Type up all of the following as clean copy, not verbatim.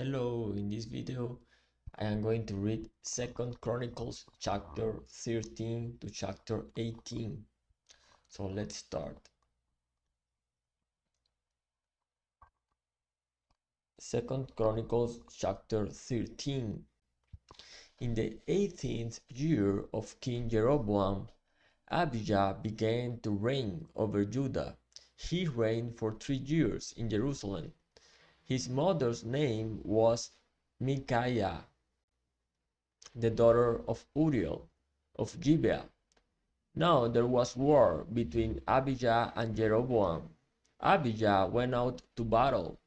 Hello, in this video I am going to read 2nd Chronicles chapter 13 to chapter 18. So let's start. 2nd Chronicles chapter 13. In the 18th year of King Jeroboam, Abijah began to reign over Judah. He reigned for 3 years in Jerusalem. His mother's name was Micaiah, the daughter of Uriel of Gibeah. Now there was war between Abijah and Jeroboam. Abijah went out to battle,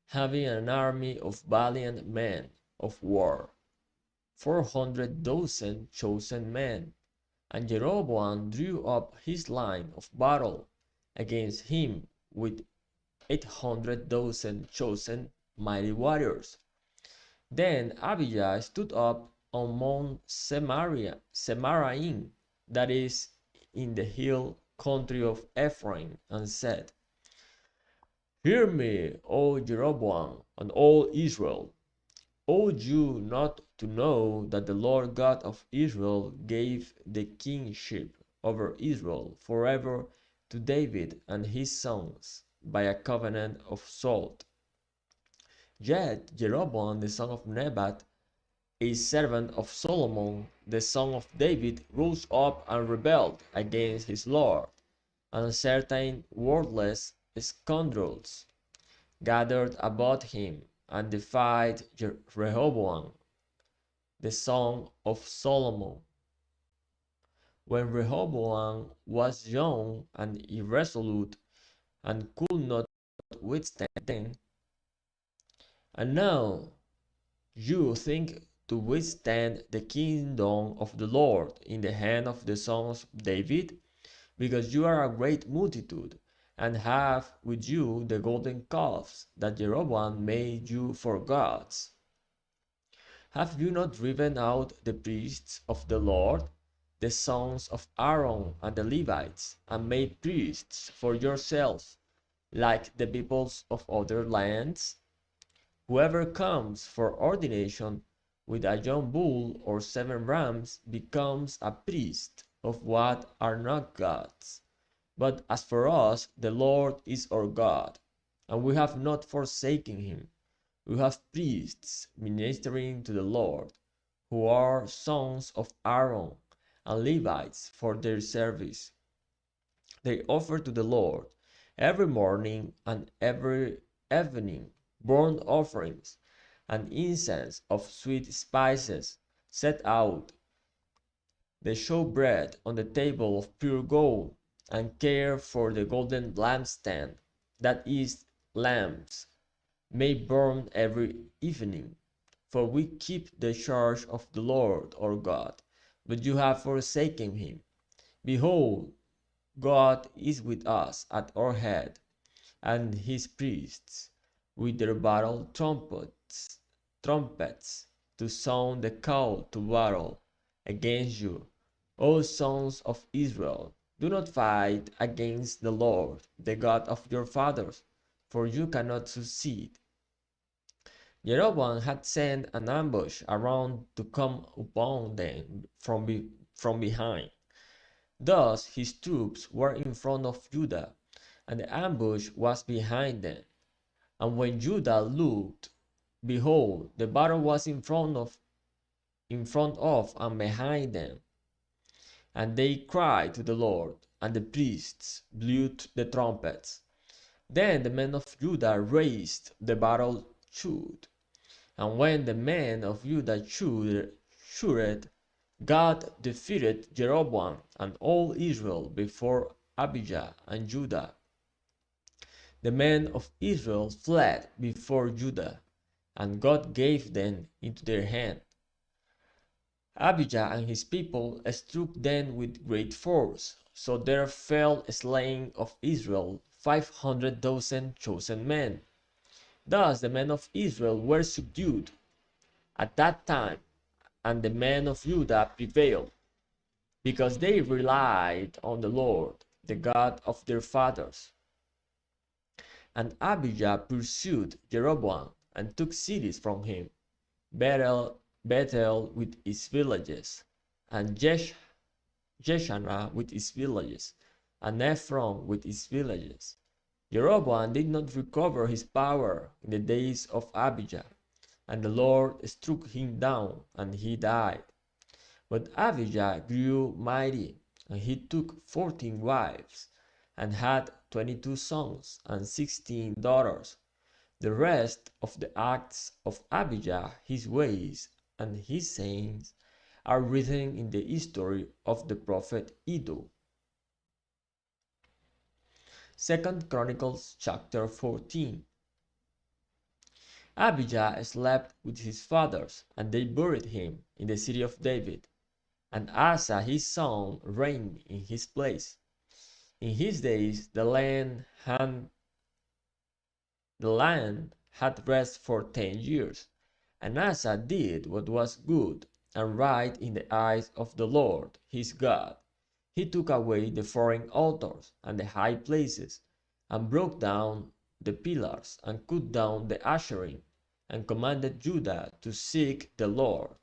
having an army of valiant men of war, 400,000 chosen men. And Jeroboam drew up his line of battle against him with 800,000 chosen mighty warriors. Then Abijah stood up on Mount Semaraim, that is, in the hill country of Ephraim, and said, Hear me, O Jeroboam, and all Israel. Ought you not to know that the Lord God of Israel gave the kingship over Israel forever to David and his sons by a covenant of salt? Yet Jeroboam the son of Nebat, a servant of Solomon, the son of David, rose up and rebelled against his Lord, and certain worthless scoundrels gathered about him and defied Rehoboam, the son of Solomon. When Rehoboam was young and irresolute and could not withstand them, and now you think to withstand the kingdom of the Lord in the hand of the sons of David, because you are a great multitude, and have with you the golden calves that Jeroboam made you for gods. Have you not driven out the priests of the Lord, the sons of Aaron and the Levites, and made priests for yourselves, like the peoples of other lands? Whoever comes for ordination with a young bull or 7 rams becomes a priest of what are not gods. But as for us, the Lord is our God, and we have not forsaken him. We have priests ministering to the Lord, who are sons of Aaron, and Levites for their service. They offer to the Lord every morning and every evening burnt offerings and incense of sweet spices set out. They show bread on the table of pure gold, and care for the golden lampstand, that is, lamps, may burn every evening. For we keep the charge of the Lord our God, but you have forsaken him. Behold, God is with us at our head, and his priests with their battle trumpets to sound the call to battle against you. O sons of Israel, do not fight against the Lord, the God of your fathers, for you cannot succeed. Jeroboam had sent an ambush around to come upon them from behind. Thus his troops were in front of Judah, and the ambush was behind them. And when Judah looked, behold, the battle was in front of and behind them. And they cried to the Lord, and the priests blew the trumpets. Then the men of Judah raised the battle shout. And when the men of Judah shouted, God defeated Jeroboam and all Israel before Abijah and Judah. The men of Israel fled before Judah, and God gave them into their hand. Abijah and his people struck them with great force, so there fell slain of Israel 500,000 chosen men. Thus the men of Israel were subdued at that time, and the men of Judah prevailed, because they relied on the Lord, the God of their fathers. And Abijah pursued Jeroboam and took cities from him, Bethel with its villages, and Jeshanah with its villages, and Ephron with its villages. Jeroboam did not recover his power in the days of Abijah, and the Lord struck him down, and he died. But Abijah grew mighty, and he took 14 wives, and had 22 sons and 16 daughters. The rest of the acts of Abijah, his ways, and his sayings are written in the history of the prophet Iddo. 2 Chronicles chapter 14. Abijah slept with his fathers, and they buried him in the city of David. And Asa his son reigned in his place. In his days the land had rest for 10 years. And Asa did what was good and right in the eyes of the Lord his God. He took away the foreign altars and the high places, and broke down the pillars, and cut down the asherim, and commanded Judah to seek the Lord,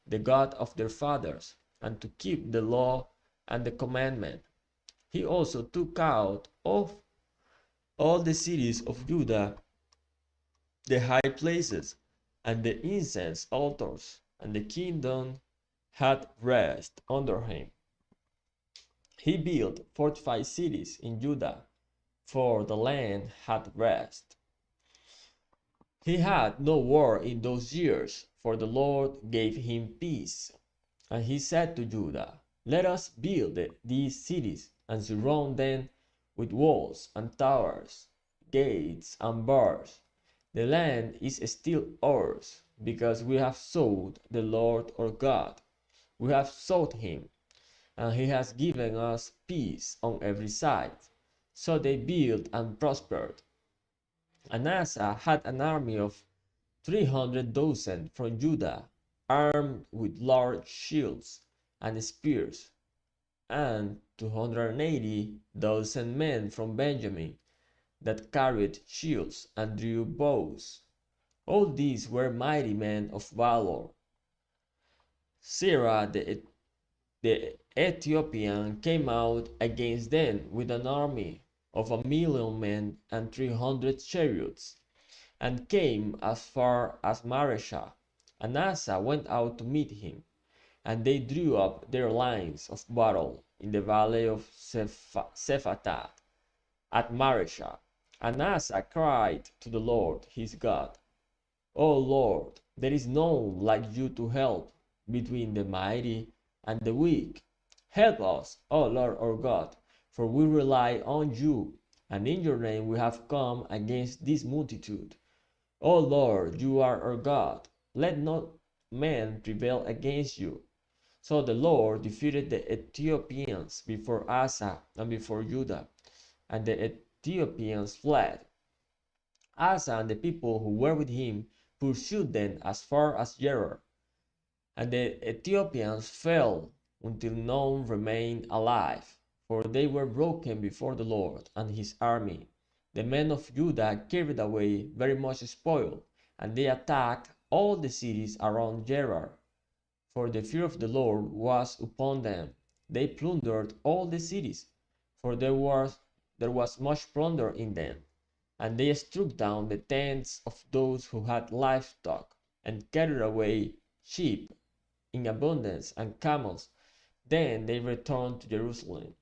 the God of their fathers, and to keep the law and the commandment. He also took out of all the cities of Judah the high places and the incense altars, and the kingdom had rest under him. He built fortified cities in Judah, for the land had rest. He had no war in those years, for the Lord gave him peace. And he said to Judah, Let us build these cities, and surround them with walls and towers, gates and bars. The land is still ours, because we have sought the Lord our God. We have sought him, and he has given us peace on every side. So they built and prospered. And Asa had an army of 300,000 from Judah, armed with large shields and spears, and 280,000 men from Benjamin that carried shields and drew bows. All these were mighty men of valor. Sarah the Ethiopian came out against them with an army of 1,000,000 men and 300 chariots, and came as far as Mareshah. And Asa went out to meet him, and they drew up their lines of battle in the valley of Sephatat at Mareshah. And Asa cried to the Lord his God, O Lord, there is none like you to help between the mighty and the weak. Help us, O Lord our God, for we rely on you, and in your name we have come against this multitude. O Lord, you are our God. Let not men prevail against you. So the Lord defeated the Ethiopians before Asa and before Judah, and the Ethiopians fled. Asa and the people who were with him pursued them as far as Gerar, and the Ethiopians fell until none remained alive, for they were broken before the Lord and his army. The men of Judah carried away very much spoil, and they attacked all the cities around Gerar, for the fear of the Lord was upon them. They plundered all the cities, for there was much plunder in them. And they struck down the tents of those who had livestock, and carried away sheep in abundance and camels. Then they returned to Jerusalem.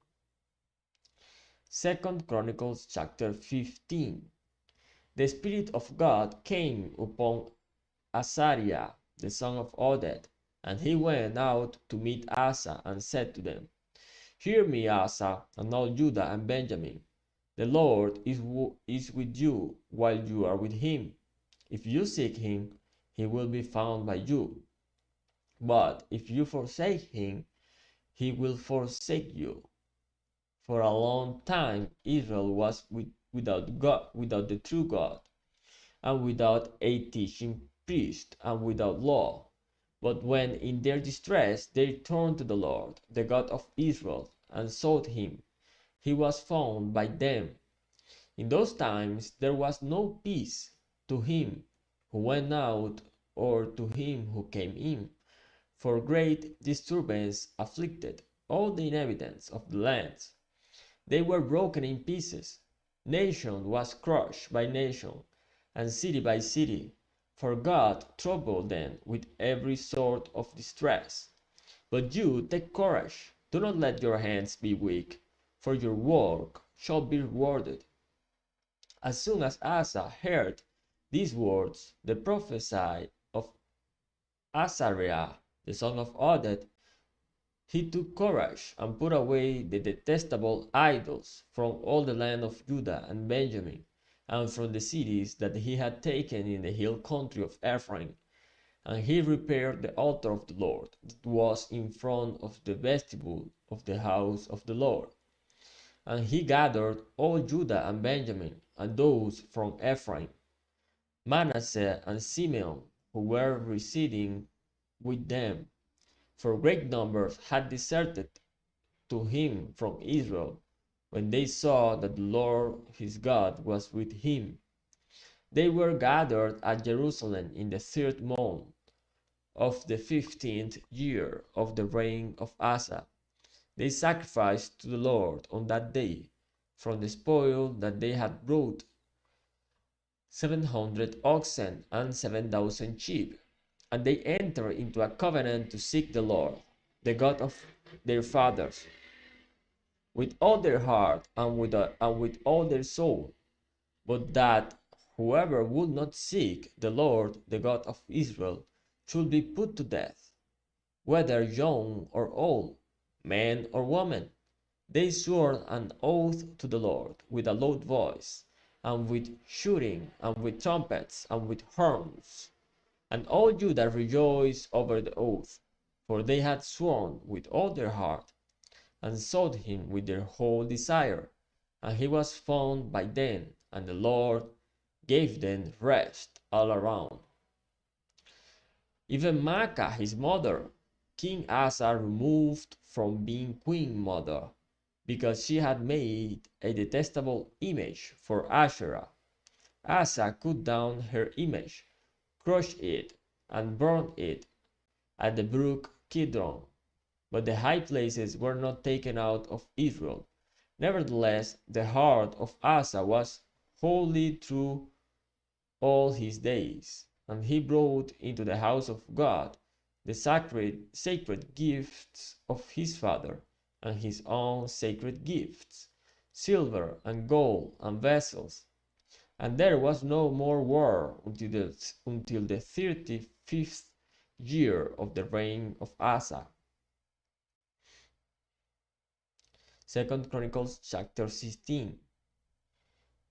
2 Chronicles chapter 15. The Spirit of God came upon Azariah, the son of Oded, and he went out to meet Asa and said to them, Hear me, Asa, and all Judah and Benjamin. The Lord is with you while you are with him. If you seek him, he will be found by you. But if you forsake him, he will forsake you. For a long time Israel was without God, without the true God, and without a teaching priest, and without law. But when in their distress they turned to the Lord, the God of Israel, and sought him, he was found by them. In those times there was no peace to him, who went out, or to him who came in, for great disturbance afflicted all the inhabitants of the land. They were broken in pieces. Nation was crushed by nation, and city by city, for God troubled them with every sort of distress. But you take courage, do not let your hands be weak, for your work shall be rewarded. As soon as Asa heard these words, the prophesy of Azariah, the son of Oded, he took courage and put away the detestable idols from all the land of Judah and Benjamin, and from the cities that he had taken in the hill country of Ephraim. And he repaired the altar of the Lord that was in front of the vestibule of the house of the Lord. And he gathered all Judah and Benjamin, and those from Ephraim, Manasseh, and Simeon, who were residing with them, for great numbers had deserted to him from Israel, when they saw that the Lord his God was with him. They were gathered at Jerusalem in the 3rd month of the 15th year of the reign of Asa. They sacrificed to the Lord on that day, from the spoil that they had brought, 700 oxen and 7,000 sheep. And they entered into a covenant to seek the Lord, the God of their fathers, with all their heart and with all their soul, but that whoever would not seek the Lord, the God of Israel, should be put to death, whether young or old, man or woman. They swore an oath to the Lord with a loud voice, and with shouting, and with trumpets, and with horns. And all Judah rejoiced over the oath, for they had sworn with all their heart, and sought him with their whole desire. And he was found by them, and the Lord gave them rest all around. Even Maacah his mother, King Asa removed from being queen mother, because she had made a detestable image for Asherah. Asa cut down her image, crushed it, and burned it at the brook Kidron. But the high places were not taken out of Israel. Nevertheless, the heart of Asa was wholly through all his days, and he brought into the house of God the sacred gifts of his father, and his own sacred gifts, silver and gold and vessels. And there was no more war until the 35th year of the reign of Asa. 2 Chronicles chapter 16.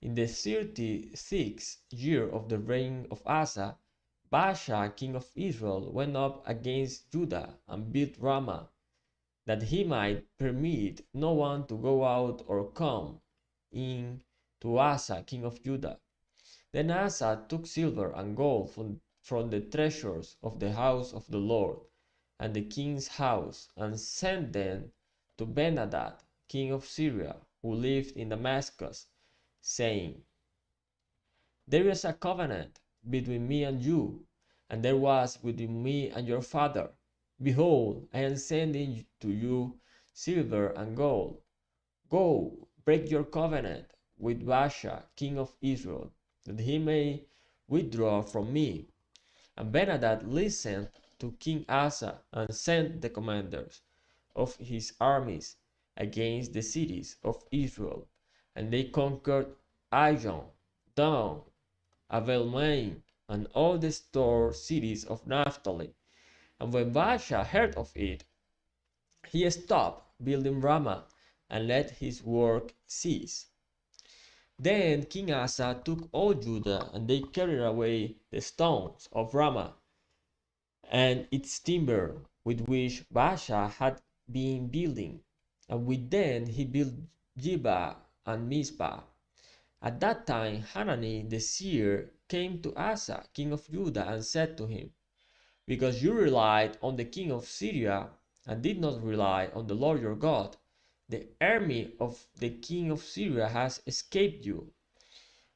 In the 36th year of the reign of Asa, Baasha king of Israel went up against Judah and built Ramah, that he might permit no one to go out or come in to Asa king of Judah. Then Asa took silver and gold from the treasures of the house of the Lord and the king's house, and sent them to Ben-hadad king of Syria, who lived in Damascus, saying, There is a covenant between me and you, and there was between me and your father. Behold, I am sending to you silver and gold. Go, break your covenant with Baasha, king of Israel, that he may withdraw from me. And Ben-hadad listened to King Asa, and sent the commanders of his armies against the cities of Israel, and they conquered Ijon, Dan, Abel-maim, and all the store cities of Naphtali. And when Baasha heard of it, he stopped building Ramah and let his work cease. Then King Asa took all Judah, and they carried away the stones of Ramah and its timber, with which Baasha had been building, and with them he built Geba and Mizpah. At that time Hanani the seer came to Asa king of Judah and said to him, Because you relied on the king of Syria, and did not rely on the Lord your God, the army of the king of Syria has escaped you.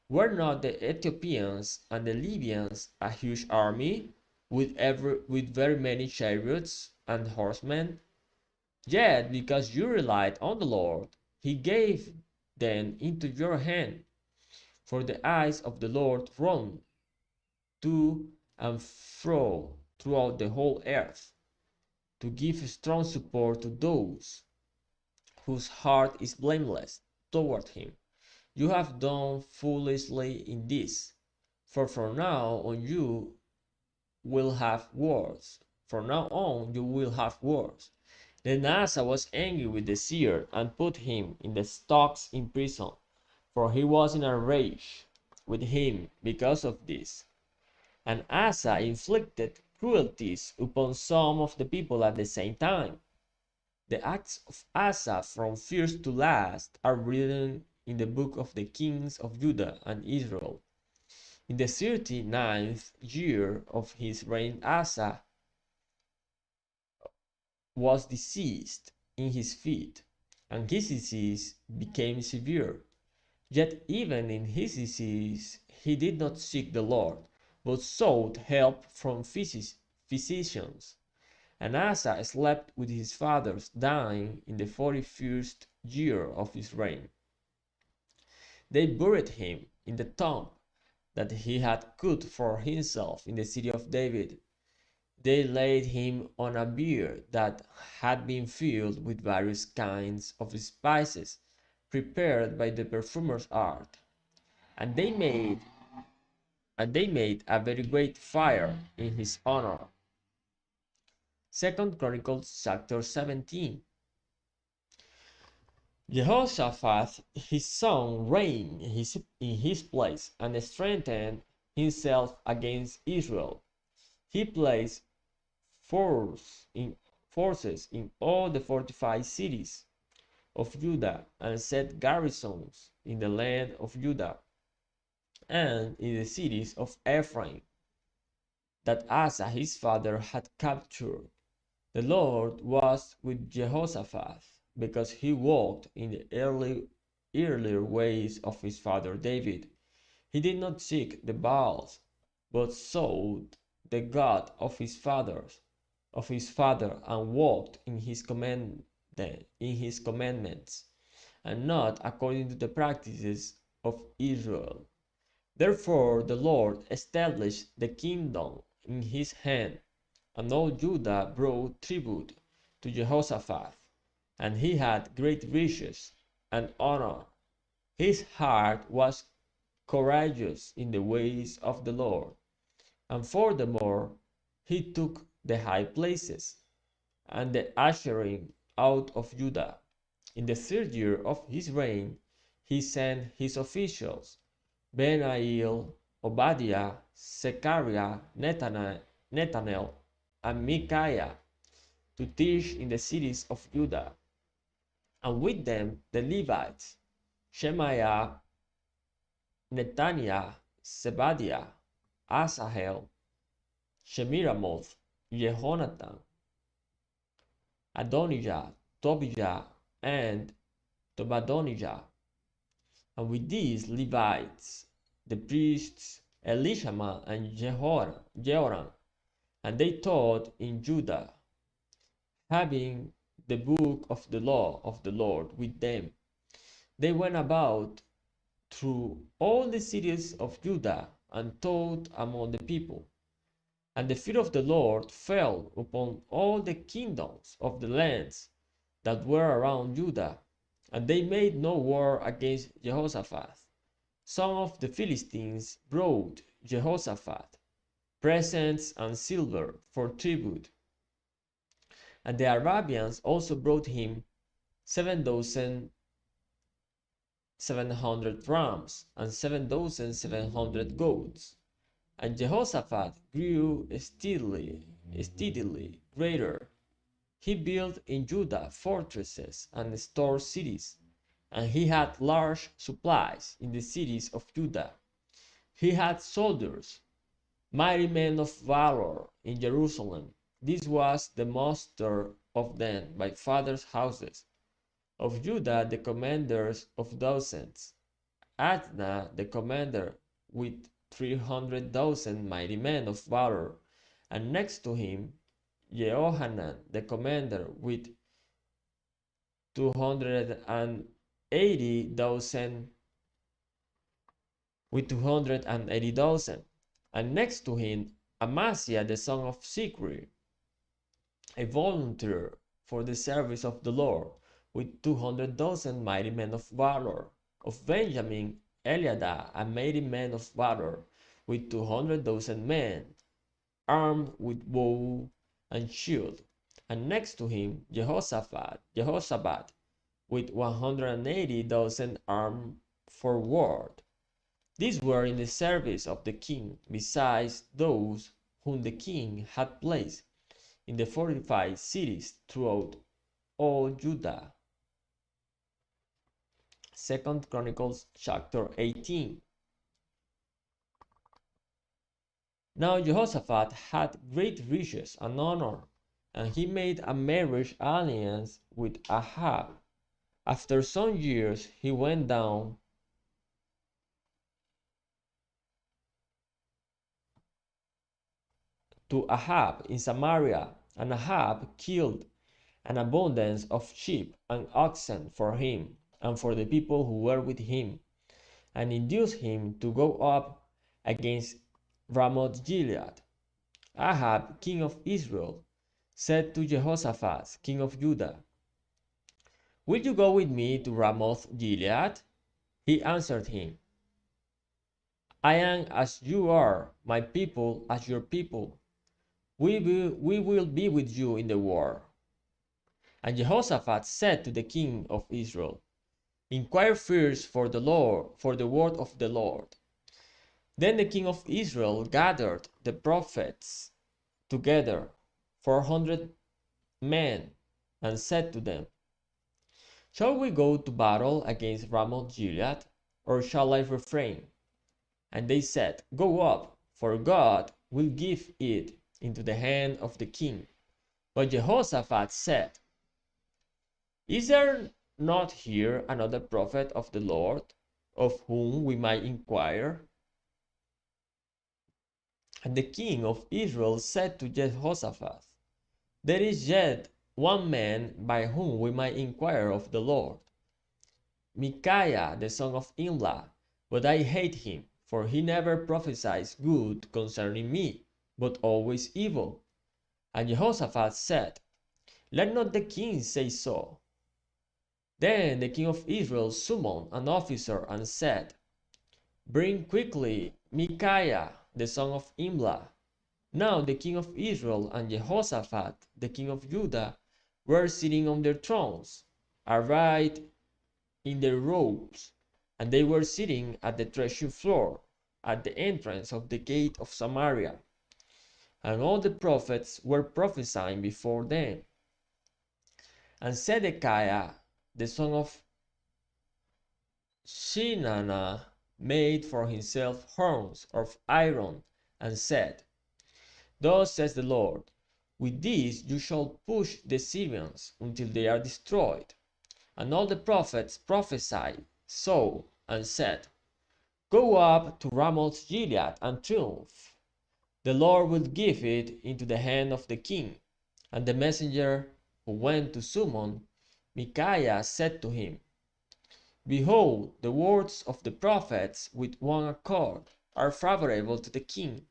Were not the Ethiopians and the Libyans a huge army, with very many chariots and horsemen? Yet, because you relied on the Lord, he gave them into your hand. For the eyes of the Lord run to and fro throughout the whole earth, to give strong support to those whose heart is blameless toward him. You have done foolishly in this, for from now on you will have wars. From now on you will have wars. Then Asa was angry with the seer and put him in the stocks in prison, for he was in a rage with him because of this. And Asa inflicted cruelties upon some of the people at the same time. The acts of Asa from first to last are written in the book of the kings of Judah and Israel. In the 39th year of his reign, Asa was diseased in his feet, and his disease became severe. Yet even in his disease he did not seek the Lord, but sought help from physicians. And Asa slept with his fathers, dying in the 41st year of his reign. They buried him in the tomb that he had cut for himself in the city of David. They laid him on a bier that had been filled with various kinds of spices prepared by the perfumer's art, and they made a very great fire in his honor. 2 Chronicles chapter 17. Jehoshaphat his son reigned in his place and strengthened himself against Israel. He placed forces in all the fortified cities of Judah and set garrisons in the land of Judah and in the cities of Ephraim that Asa his father had captured. The Lord was with Jehoshaphat because he walked in the earlier ways of his father David. He did not seek the Baals, but sought the God of his father, and walked in his commandments, and not according to the practices of Israel. Therefore the Lord established the kingdom in his hand, and all Judah brought tribute to Jehoshaphat, and he had great riches and honor. His heart was courageous in the ways of the Lord, and furthermore he took the high places and the ushering out of Judah. In the 3rd year of his reign, he sent his officials, Benaiah, Obadiah, Zechariah, Nethanel, and Micaiah, to teach in the cities of Judah, and with them the Levites, Shemaiah, Nethaniah, Zebadiah, Asahel, Shemiramoth, Jehonathan, Adonijah, Tobiah, and Tobadonijah. And with these Levites, the priests Elishama and Jehoram, and they taught in Judah, having the book of the law of the Lord with them. They went about through all the cities of Judah and taught among the people. And the fear of the Lord fell upon all the kingdoms of the lands that were around Judah, and they made no war against Jehoshaphat. Some of the Philistines brought Jehoshaphat presents and silver for tribute, and the Arabians also brought him 7,700 rams and 7,700 goats. And Jehoshaphat grew steadily greater. He built in Judah fortresses and stored cities, and he had large supplies in the cities of Judah. He had soldiers, mighty men of valor in Jerusalem. This was the muster of them by fathers' houses. Of Judah the commanders of thousands, Adnah the commander with 300,000 mighty men of valor, and next to him Jehohanan the commander with 280,000 and next to him Amasiah the son of Zikri, a volunteer for the service of the Lord, with 200,000 mighty men of valor. Of Benjamin, Eliada, a mighty man of valor, with 200,000 men, armed with bow and shield. And next to him, Jehoshaphat, with 180,000 armed for war. These were in the service of the king, besides those whom the king had placed in the fortified cities throughout all Judah. 2 Chronicles chapter 18. Now Jehoshaphat had great riches and honor, and he made a marriage alliance with Ahab. After some years he went down to Ahab in Samaria, and Ahab killed an abundance of sheep and oxen for him and for the people who were with him, and induced him to go up against Ramoth Gilead. Ahab, king of Israel, said to Jehoshaphat, king of Judah, "Will you go with me to Ramoth Gilead?" He answered him, "I am as you are, my people as your people. We will be with you in the war." And Jehoshaphat said to the king of Israel, "Inquire first for the word of the Lord." Then the king of Israel gathered the prophets together, 400 men, and said to them, "Shall we go to battle against Ramoth Gilead, or shall I refrain?" And they said, "Go up, for God will give it into the hand of the king." But Jehoshaphat said, "Is there not here another prophet of the Lord, of whom we might inquire?" And the king of Israel said to Jehoshaphat, "There is yet one man by whom we might inquire of the Lord, Micaiah the son of Imlah, but I hate him, for he never prophesies good concerning me, but always evil." And Jehoshaphat said, "Let not the king say so." Then the king of Israel summoned an officer and said, "Bring quickly Micaiah the son of Imlah." Now the king of Israel and Jehoshaphat the king of Judah were sitting on their thrones, arrayed in their robes, and they were sitting at the threshing floor, at the entrance of the gate of Samaria. And all the prophets were prophesying before them. And Zedekiah the son of Shinanah made for himself horns of iron, and said, "Thus says the Lord, with these you shall push the Syrians until they are destroyed." And all the prophets prophesied so, and said, "Go up to Ramoth Gilead and triumph. The Lord will give it into the hand of the king." And the messenger who went to summon Micaiah said to him, "Behold, the words of the prophets with one accord are favorable to the king.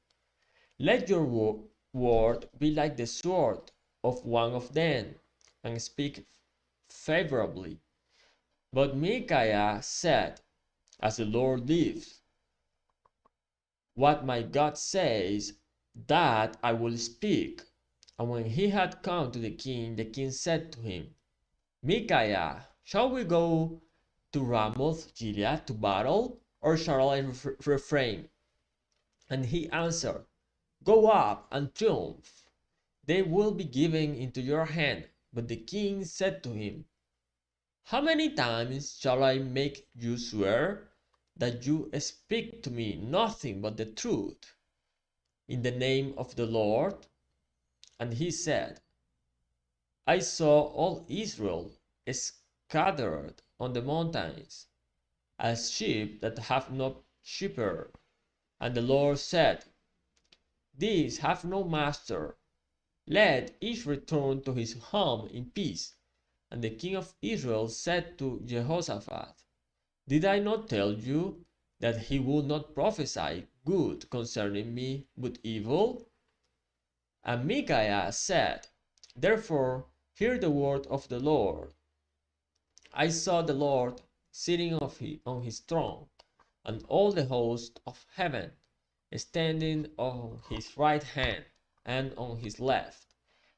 Let your word be like the sword of one of them, and speak favorably." But Micaiah said, "As the Lord lives, what my God says, that I will speak." And when he had come to the king said to him, "Micaiah, shall we go to Ramoth Gilead to battle, or shall I refrain?" And he answered, "Go up and triumph. They will be given into your hand." But the king said to him, "How many times shall I make you swear that you speak to me nothing but the truth, in the name of the Lord?" And he said, "I saw all Israel scattered on the mountains. as sheep that have no shepherd. And the Lord said, These have no master. Let each return to his home in peace. And the king of Israel said to Jehoshaphat, Did I not tell you that he would not prophesy good concerning me, but evil? And Micaiah said, Therefore hear the word of the Lord. I saw the Lord sitting on his throne, and all the host of heaven standing on his right hand and on his left.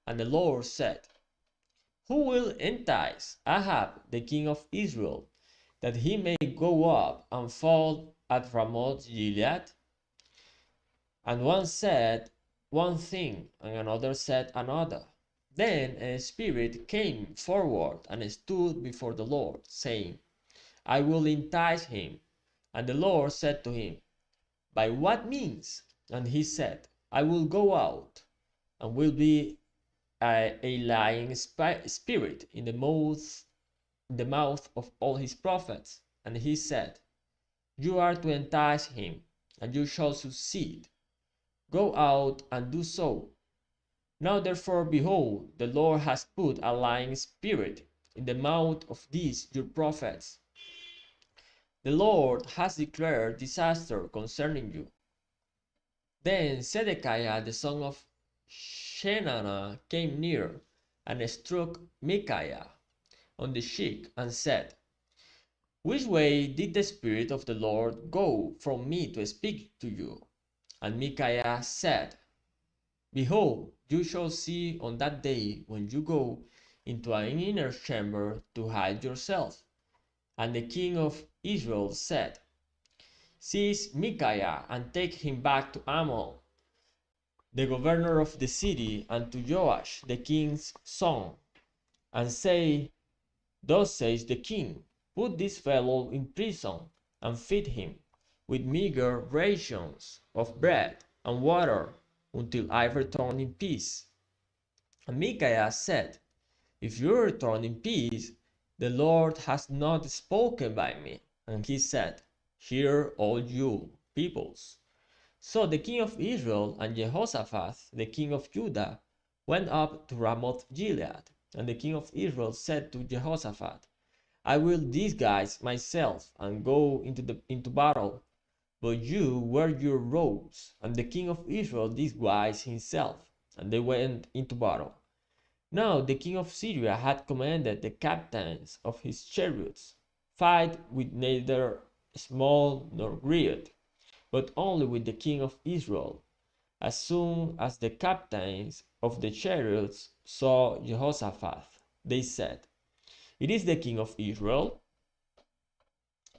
And the Lord said, Who will entice Ahab the king of Israel, that he may go up and fall at Ramoth Gilead? And one said one thing, and another said another. Then a spirit came forward and stood before the Lord, saying, I will entice him. And the Lord said to him, By what means? And he said, I will go out, and will be a lying spirit in the mouth of all his prophets. And he said, You are to entice him, and you shall succeed. Go out and do so. Now therefore, behold, the Lord has put a lying spirit in the mouth of these your prophets. The Lord has declared disaster concerning you. Then Zedekiah the son of Chenaanah came near and struck Micaiah on the cheek and said, Which way did the Spirit of the Lord go from me to speak to you? And Micaiah said, Behold, you shall see on that day when you go into an inner chamber to hide yourself. And the king of Israel said, Seize Micaiah and take him back to Ammon, the governor of the city, and to Joash the king's son, and say, Thus says the king, Put this fellow in prison, and feed him with meager rations of bread and water until I return in peace. And Micaiah said, If you return in peace, the Lord has not spoken by me. And he said, Hear all you peoples. So the king of Israel and Jehoshaphat, the king of Judah, went up to Ramoth Gilead. And the king of Israel said to Jehoshaphat, I will disguise myself and go into battle, but you wear your robes. And the king of Israel disguised himself, and they went into battle. Now the king of Syria had commanded the captains of his chariots, Fight with neither small nor great, but only with the king of Israel. As soon as the captains of the chariots saw Jehoshaphat, they said, It is the king of Israel.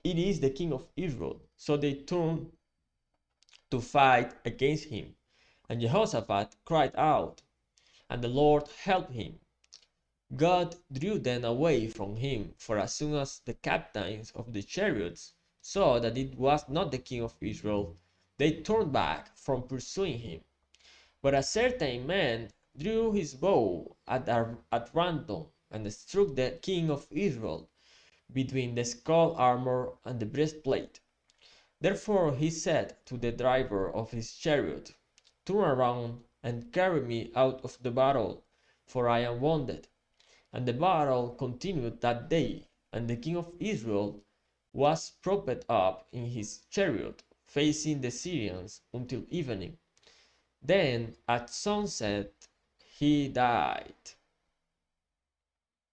It is the king of Israel. So they turned to fight against him. And Jehoshaphat cried out, and the Lord helped him. God drew them away from him, for as soon as the captains of the chariots saw that it was not the king of Israel, they turned back from pursuing him. But a certain man drew his bow at random and struck the king of Israel between the skull armor and the breastplate. Therefore he said to the driver of his chariot, Turn around and carry me out of the battle, for I am wounded. And the battle continued that day, and the king of Israel was propped up in his chariot, facing the Syrians until evening. Then at sunset he died.